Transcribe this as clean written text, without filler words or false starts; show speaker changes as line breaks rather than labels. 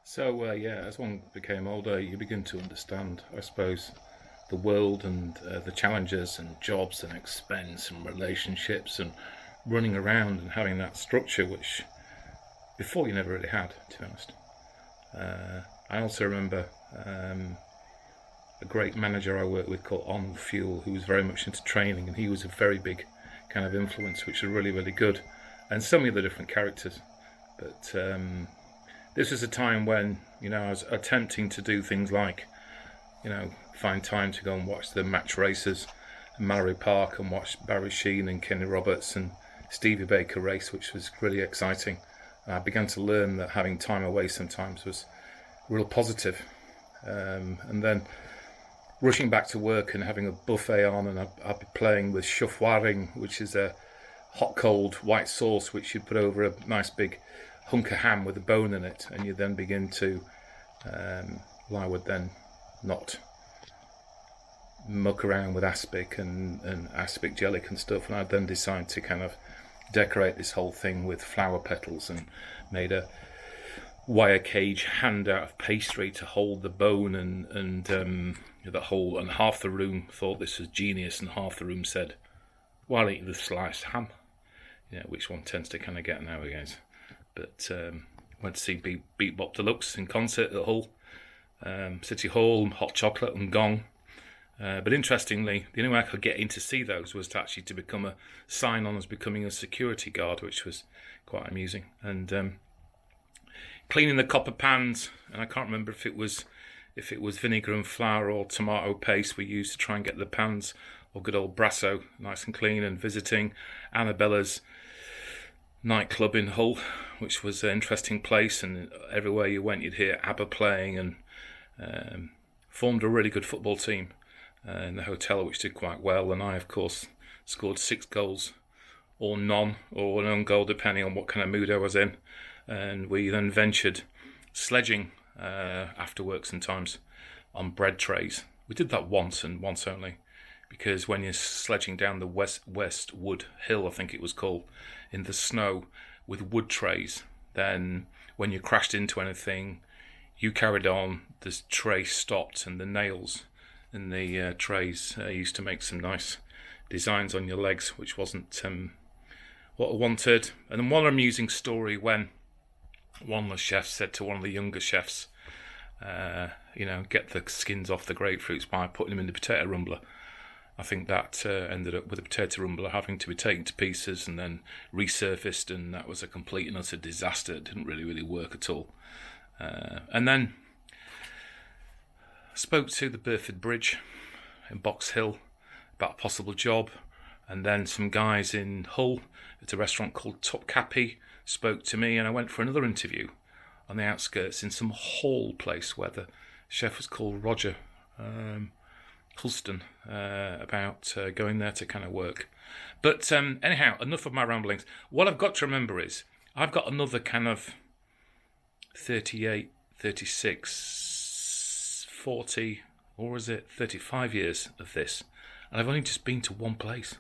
So yeah, as one became older, you begin to understand, I suppose, the world and the challenges and jobs and expense and relationships and running around and having that structure, which before you never really had, to be honest. I also remember a great manager I worked with called On Fuel, who was very much into training, and he was a very big kind of influence, which was really, really good. And so many other different characters. But this was a time when, I was attempting to do things like, find time to go and watch the match races in Mallory Park and watch Barry Sheene and Kenny Roberts and Stevie Baker race, which was really exciting. And I began to learn that having time away sometimes was real positive. And then rushing back to work and having a buffet on, and I'd be playing with chauffeuring, which is a hot cold white sauce which you put over a nice big hunk of ham with a bone in it, and you then begin to I would then not muck around with aspic and aspic gelic and stuff, and I'd then decide to kind of decorate this whole thing with flower petals and made a wire cage hand out of pastry to hold the bone, and the whole, and half the room thought this was genius and half the room said, "Why don't you just slice ham?" Which one tends to kind of get nowadays. But went to see Beat Bop Deluxe in concert at Hull, City Hall, Hot Chocolate and Gong. But interestingly, the only way I could get in to see those was to actually to become a sign-on as becoming a security guard, which was quite amusing. And cleaning the copper pans, and I can't remember if it was vinegar and flour or tomato paste we used to try and get the pans, or good old Brasso nice and clean, and visiting Annabella's nightclub in Hull, which was an interesting place, and everywhere you went you'd hear ABBA playing, and formed a really good football team in the hotel, which did quite well. And I, of course, scored 6 goals, or none, or an own goal, depending on what kind of mood I was in. And we then ventured sledging after work sometimes on bread trays. We did that once, and once only, because when you're sledging down the Westwood Hill, I think it was called, in the snow with wood trays, then when you crashed into anything, you carried on, the tray stopped, and the nails in the trays used to make some nice designs on your legs, which wasn't what I wanted. And then one amusing story, when one of the chefs said to one of the younger chefs, get the skins off the grapefruits by putting them in the potato rumbler. I think that ended up with the potato rumbler having to be taken to pieces and then resurfaced, and that was a complete and utter disaster. It didn't really work at all. And then I spoke to the Burford Bridge in Box Hill about a possible job, and then some guys in Hull at a restaurant called Topkapi spoke to me, and I went for another interview on the outskirts in some hall place where the chef was called Roger Hulston, about going there to kind of work. But anyhow, enough of my ramblings. What I've got to remember is I've got another kind of 38, 36, 40, or is it 35 years of this, and I've only just been to one place.